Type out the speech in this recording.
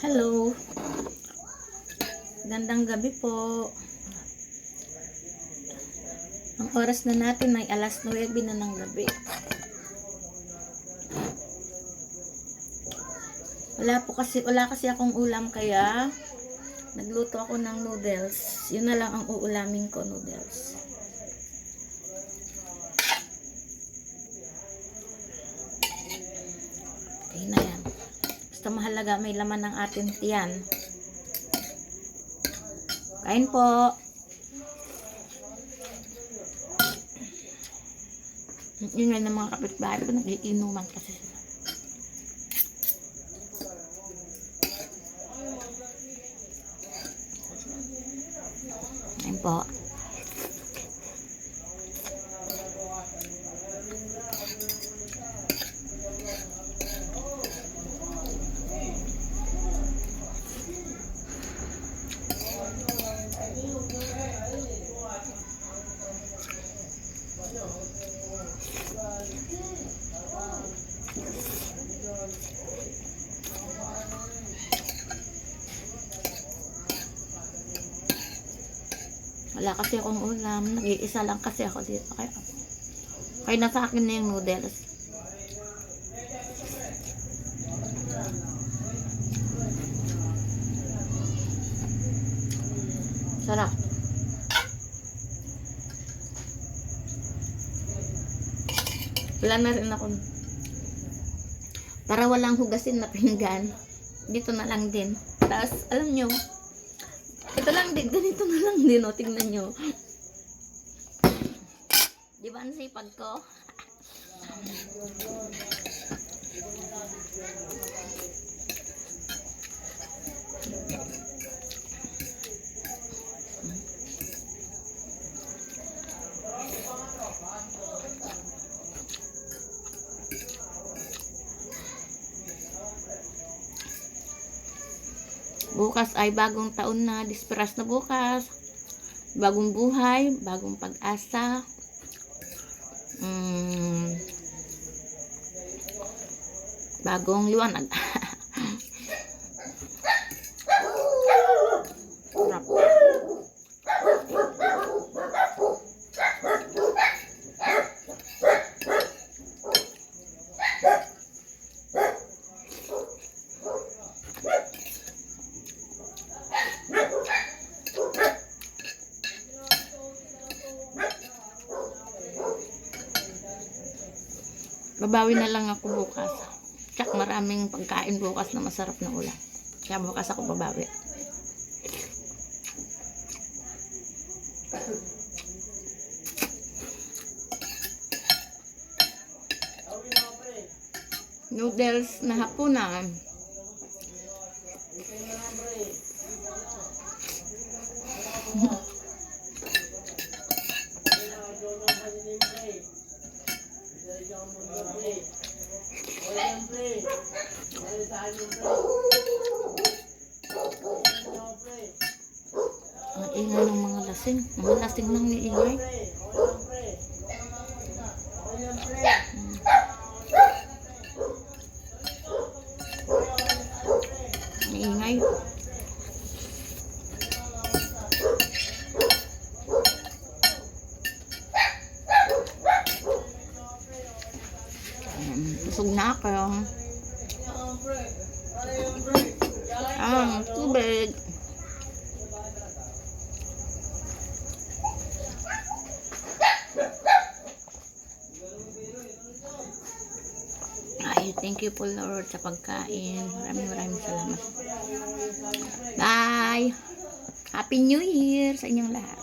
Hello. Gandang gabi po. Ang oras na natin ay alas 9 na ng gabi. Wala kasi akong ulam kaya nagluto ako ng noodles. Yun na lang ang uulamin ko, noodles. Okay na yan. Basta mahalaga may laman ng ating tiyan. Kain po. Yun nga ng mga kapitbahay ko, nag-iinuman kasi sila. Kain po. Wala kasi akong ulam. Nag-iisa lang kasi ako dito. Kaya nasa akin na yung noodles. Sarap. Wala na rin ako. Para walang hugasin na pinggan. Dito na lang din. Tapos, alam nyo, ito lang din, ganito na lang din, o, tingnan nyo. Di ba ang sipag ko? Bukas ay bagong taon na, disperas na bukas. Bagong buhay, bagong pag-asa. Bagong liwanag. Sarap. Babawi na lang ako bukas. Tsak maraming pagkain bukas na masarap na ulam. Kaya bukas ako babawi. Noodles na hapunan. Ang ingay ng mga lasing. Mga lasing nang niingay. Ang ingay. Busog na ako. Tubig. Ay, thank you po Lord sa pagkain. Maraming salamat. Bye! Happy New Year sa inyong lahat.